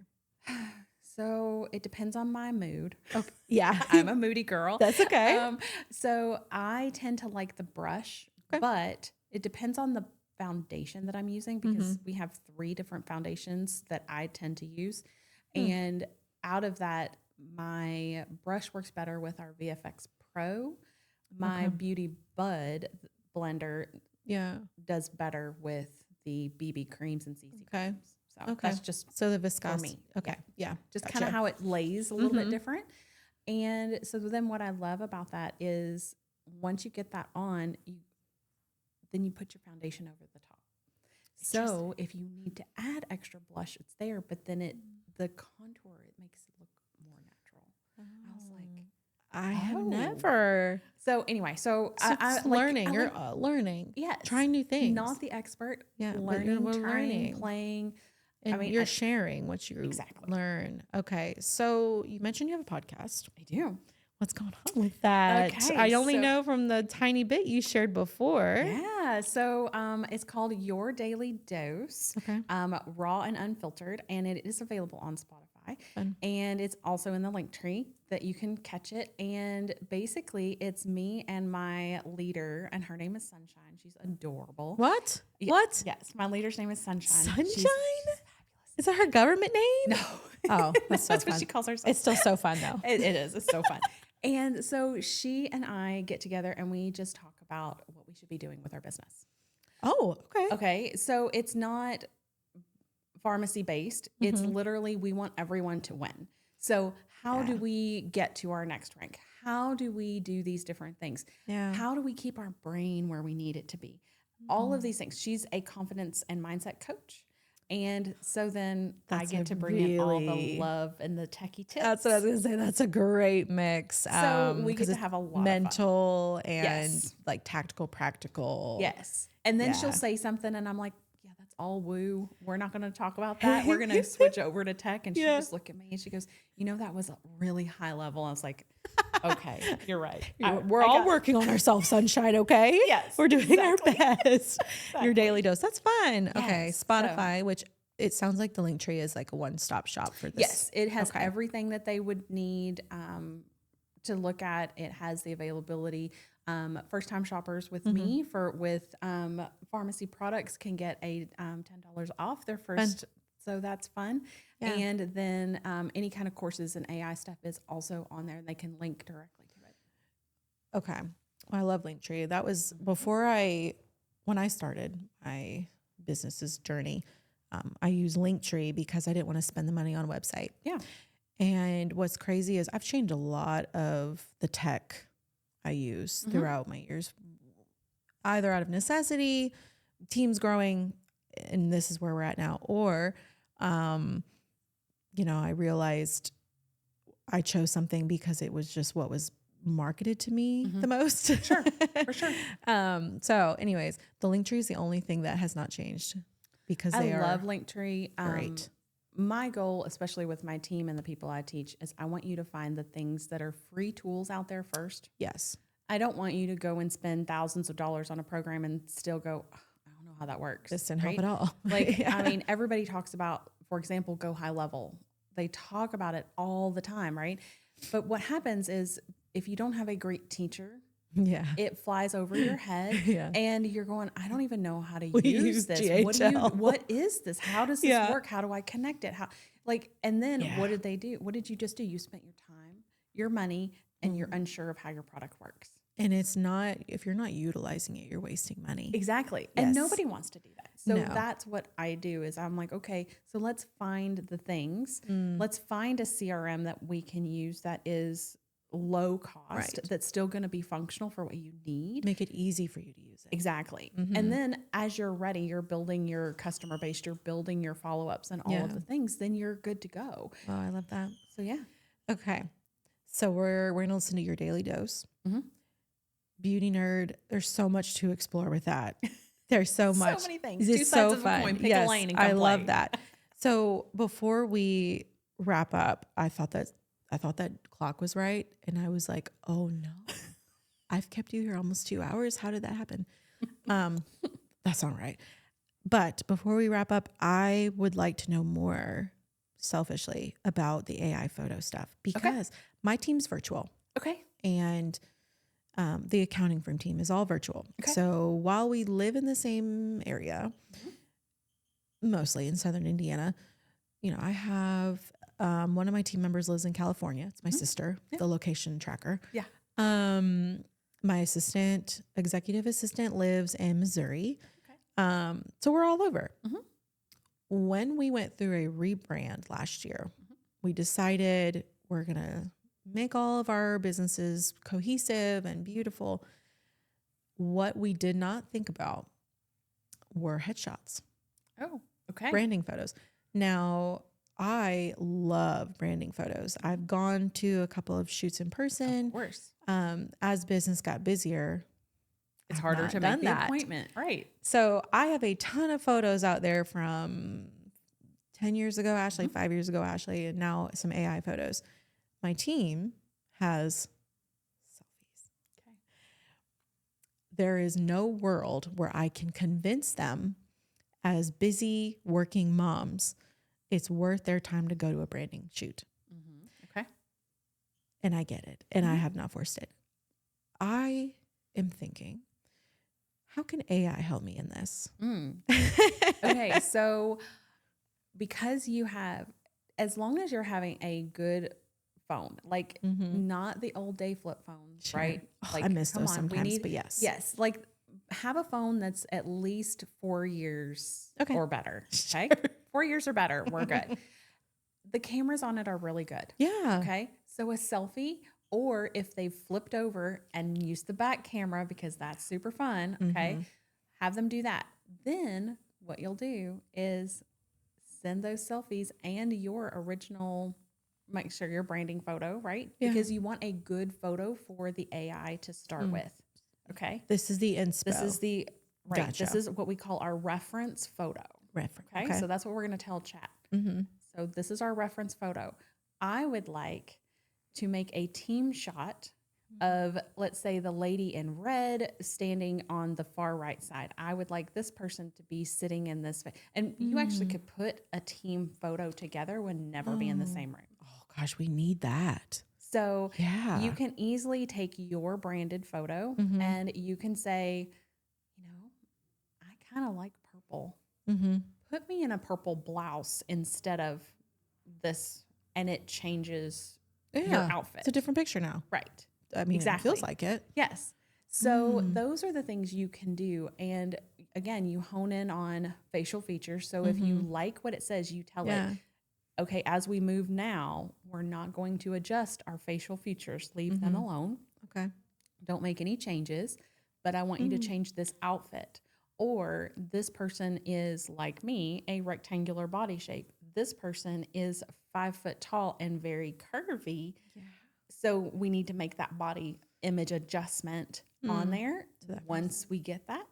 So it depends on my mood. Okay. Yeah. I'm a moody girl. That's okay. So I tend to like the brush, Okay. but it depends on the foundation that I'm using because we have 3 different foundations that I tend to use. And out of that, my brush works better with our VFX Pro. My Beauty Bud blender does better with the BB creams and CC creams. So that's just so the viscosity. for me. Okay. Yeah. Just kind of how it lays a little bit different. And so then what I love about that is once you get that on, then you put your foundation over the top. So if you need to add extra blush, it's there, but then the contour, it makes it look more natural. I was like, I have never. So anyway, I learning. You're learning. Yes. Trying new things. Not the expert. Yeah. Learning, trying, playing. And you're sharing what you learn. Okay. So you mentioned you have a podcast. I do. What's going on with that? Okay, I only know from the tiny bit you shared before. Yeah. So it's called Your Daily Dose. Okay. Raw and unfiltered, and it is available on Spotify. Fun. And it's also in the link tree that you can catch it. And basically, it's me and my leader, and her name is Sunshine. She's adorable. What? Yeah, What? Yes, my leader's name is Sunshine. Sunshine? Is that her government name? No. Oh, that's so That's fun. what she calls herself. It's still so fun though. It is. It's so fun. And so she and I get together and we just talk about what we should be doing with our business. Oh, okay. Okay. So it's not pharmacy based. It's literally, we want everyone to win. So how do we get to our next rank? How do we do these different things? Yeah. How do we keep our brain where we need it to be? All of these things. She's a confidence and mindset coach. And so then I get to bring in all the love and the techie tips. That's what I was going to say. That's a great mix. So we get to have a lot mental of fun. and like tactical, practical. Yes. And then she'll say something and I'm like, yeah, that's all woo. We're not going to talk about that. We're going to switch over to tech. And she just looked at me and she goes, you know, that was a really high level. I was like, okay, you're right. We're all working on ourselves, Sunshine, okay? Yes, We're doing our best. Your daily dose. That's fun. Okay. Yes, Spotify, which it sounds like the link tree is like a one-stop shop for this. Yes, it has everything that they would need to look at. It has the availability. First-time shoppers with me with pharmacy products can get a $10 off their first. So that's fun. Yeah. And then any kind of courses and AI stuff is also on there. They can link directly to it. Okay. Well, I love Linktree. That was when I started my business's journey. I use Linktree because I didn't want to spend the money on a website. Yeah. And what's crazy is I've changed a lot of the tech I use throughout my years, either out of necessity, teams growing, and this is where we're at now, or, I realized I chose something because it was just what was marketed to me the most. Sure, for sure. So anyways, the Linktree is the only thing that has not changed because I love Linktree. Great. My goal, especially with my team and the people I teach, is I want you to find the things that are free tools out there first. Yes. I don't want you to go and spend thousands of dollars on a program and still go, oh, I don't know how that works. This didn't help at all. Like, I mean, everybody talks about, for example, Go High Level. They talk about it all the time, right? But what happens is if you don't have a great teacher, it flies over your head and you're going, I don't even know how to use this. GHL. What is this? How does this work? How do I connect it? And then what did they do? What did you just do? You spent your time, your money, and you're unsure of how your product works. And it's not, if you're not utilizing it, you're wasting money. Exactly. Yes. And nobody wants to do that. So that's what I do is I'm like, okay, so let's find the things. Let's find a CRM that we can use that is low cost, that's still going to be functional for what you need. Make it easy for you to use it. Exactly. And then as you're ready, you're building your customer base, you're building your follow-ups and all of the things, then you're good to go. Oh, I love that. So yeah. Okay. So we're going to listen to Your Daily Dose. Beauty Nerd. There's so much to explore with that. There's so much. So many things. It's Two so sides of fun. a coin. Pick a lane and come I play. love that. So before we wrap up, I thought that clock was right. And I was like, oh no, I've kept you here almost 2 hours. How did that happen? That's not right. But before we wrap up, I would like to know more selfishly about the AI photo stuff because my team's virtual. Okay. And the accounting firm team is all virtual. Okay. So while we live in the same area, mostly in Southern Indiana, you know, I have one of my team members lives in California. It's my sister, the location tracker. Yeah. My executive assistant lives in Missouri. Okay. So we're all over. When we went through a rebrand last year, we decided we're going to make all of our businesses cohesive and beautiful. What we did not think about were headshots. Oh, okay. Branding photos. Now, I love branding photos. I've gone to a couple of shoots in person. Of course. As business got busier, It's I've harder not to done make the that. appointment. Right. So I have a ton of photos out there from 10 years ago, Ashley, 5 years ago, Ashley, and now some AI photos. My team has selfies. Okay. There is no world where I can convince them as busy working moms, it's worth their time to go to a branding shoot. Okay. And I get it. And I have not forced it. I am thinking, how can AI help me in this? Okay. So because you have, as long as you're having a good phone, like not the old day flip phones, right? Oh, Like I miss those sometimes, but yes. Yes. Like have a phone that's at least 4 years or better. Okay. 4 years or better. We're good. The cameras on it are really good. Yeah. Okay. So a selfie, or if they've flipped over and used the back camera, because that's super fun. Okay. Have them do that. Then what you'll do is send those selfies and your original, make sure your branding photo, right? Yeah. Because you want a good photo for the AI to start with. Okay. This is the inspo. This is the, right. Gotcha. This is what we call our reference photo. Okay. So that's what we're going to tell chat. So this is our reference photo. I would like to make a team shot of, let's say, the lady in red standing on the far right side. I would like this person to be sitting in this. And you actually could put a team photo together when never be in the same room. Oh gosh, we need that. So Yeah. you can easily take your branded photo and you can say, you know, I kind of like purple. Put me in a purple blouse instead of this, and it changes your outfit. It's a different picture now. Right. I mean, Exactly. it feels like it. Yes. So those are the things you can do. And again, you hone in on facial features. So if you like what it says, you tell it, okay, as we move now, we're not going to adjust our facial features. Leave them alone. Okay. Don't make any changes, but I want you to change this outfit. Or this person is, like me, a rectangular body shape. This person is 5 foot tall and very curvy. Yeah. So we need to make that body image adjustment on there. Once we get that,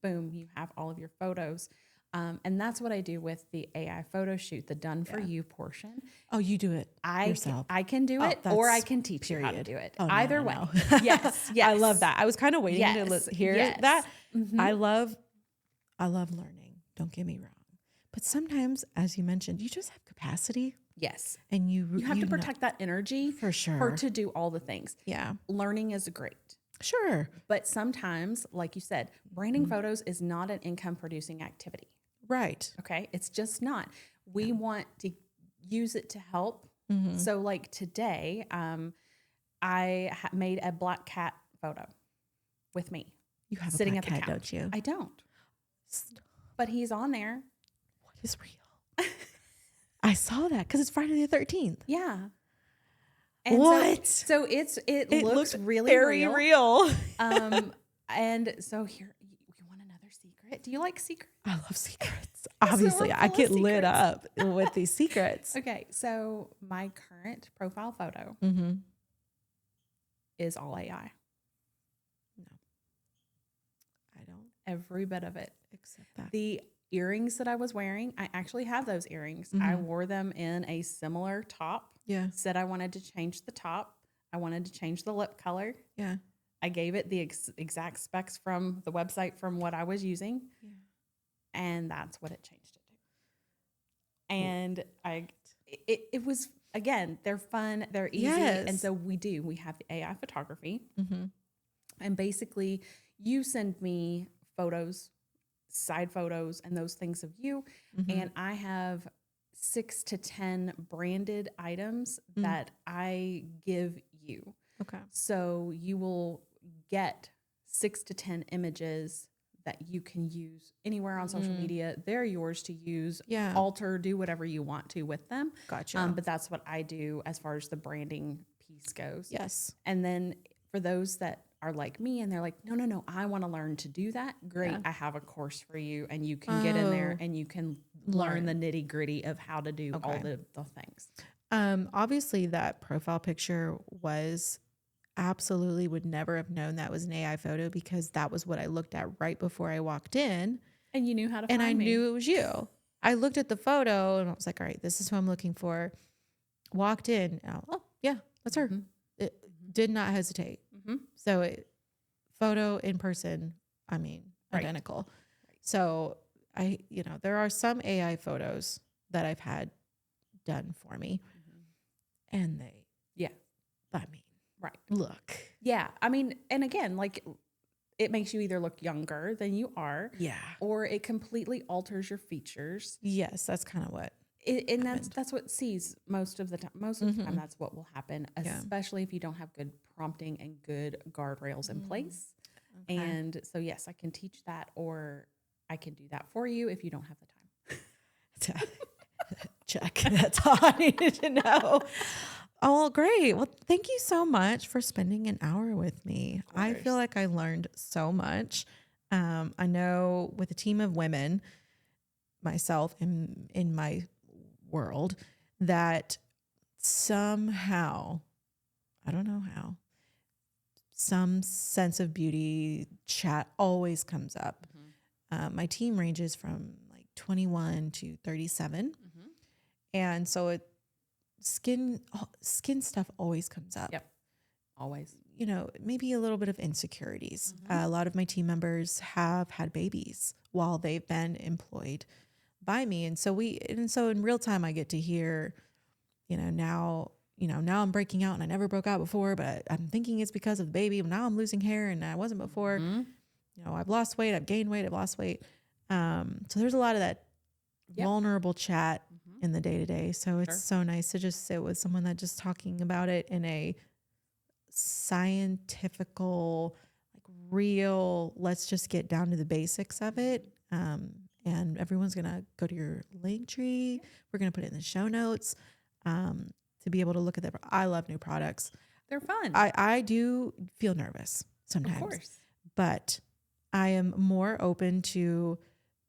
boom, you have all of your photos. And that's what I do with the AI photo shoot, the done for you portion. Oh, you do it yourself. I can do it, or I can teach you how to do it. Oh, Either way. Yes. I love that. I was kind of waiting to hear that. I love learning. Don't get me wrong. But sometimes, as you mentioned, you just have capacity. Yes. And you have to protect that energy for sure to do all the things. Yeah. Learning is great. Sure. But sometimes, like you said, branding photos is not an income producing activity. Right. Okay. It's just not. We want to use it to help. So like today, I made a black cat photo with me. You have sitting a at black the cat, couch. don't you? I don't. But he's on there. What is real? I saw that because it's Friday the 13th. Yeah. And what? So it looks really very real. And so here, you want another secret? Do you like secrets? I love secrets. Obviously, I get lit up with these secrets. Okay, so my current profile photo is all AI. No, I don't. Every bit of it. Except that. The earrings that I was wearing, I actually have those earrings. I wore them in a similar top. Yeah. Said I wanted to change the top. I wanted to change the lip color. Yeah. I gave it the exact specs from the website from what I was using. Yeah. And that's what it changed it to. And it was, again, they're fun, they're easy. Yes. And so we have the AI photography. And basically, you send me photos, side photos, and those things of you. Mm-hmm. And I have 6 to 10 branded items that I give you. Okay. So you will get 6 to 10 images that you can use anywhere on social media. They're yours to use, Yeah. alter, do whatever you want to with them. Gotcha. But that's what I do as far as the branding piece goes. Yes. And then for those that are like me and they're like, no, I want to learn to do that. Great. Yeah. I have a course for you, and you can get in there Oh. and you can learn the Learn. nitty gritty of how to do all Okay. the things. Obviously that profile picture was absolutely would never have known that was an AI photo because that was what I looked at right before I walked in. And you knew how to And find I me. knew it was you. I looked at the photo and I was like, all right, this is who I'm looking for. Walked in. And oh, yeah, that's her. It did not hesitate. So photo in person, I mean, Right. identical. So there are some AI photos that I've had done for me. And Yeah. I mean, Right. look. Yeah. I mean, and again, like it makes you either look younger than you are, Yeah. or it completely alters your features. Yes, that's kind of what. And that's what sees most of the time. Most of the time, that's what will happen, Yeah. especially if you don't have good prompting and good guardrails in place. Okay. And so, yes, I can teach that, or I can do that for you if you don't have the time. Check. That's all I needed to know. Oh, well, great. Well, thank you so much for spending an hour with me. I feel like I learned so much. I know with a team of women, myself in my world, that somehow, I don't know how, some sense of beauty chat always comes up. My team ranges from like 21 to 37. And so skin stuff always comes up. Yep. Always. Maybe a little bit of insecurities. A lot of my team members have had babies while they've been employed by me. And so in real time, I get to hear, now I'm breaking out and I never broke out before, but I'm thinking it's because of the baby. Now I'm losing hair and I wasn't before. I've lost weight, I've gained weight, I've lost weight. So there's a lot of that vulnerable chat in the day-to-day. So it's so nice to just sit with someone that just talking about it in a scientifical, like real, let's just get down to the basics of it. And everyone's going to go to your link tree. We're going to put it in the show notes to be able to look at that. I love new products. They're fun. I do feel nervous sometimes. Of course. But I am more open to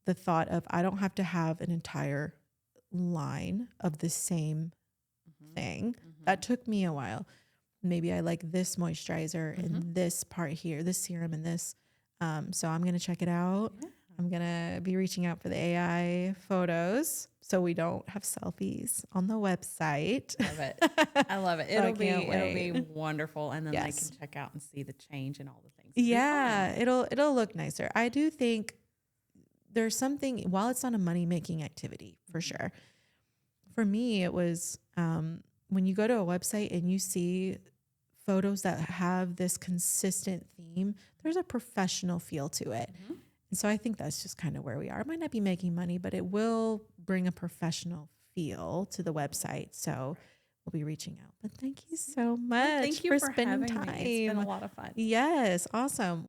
the thought of I don't have to have an entire line of the same thing. That took me a while. Maybe I like this moisturizer and this part here, this serum and this. So I'm going to check it out. Yeah. I'm going to be reaching out for the AI photos so we don't have selfies on the website. Love it. I love it. It'll be wonderful. And then they can check out and see the change and all the things. Yeah, it'll look nicer. I do think there's something, while it's not a money-making activity for sure, for me, it was when you go to a website and you see photos that have this consistent theme, there's a professional feel to it. And so I think that's just kind of where we are. It might not be making money, but it will bring a professional feel to the website. So we'll be reaching out. But thank you so much Thank you for spending time. Me. It's been a lot of fun. Yes, awesome.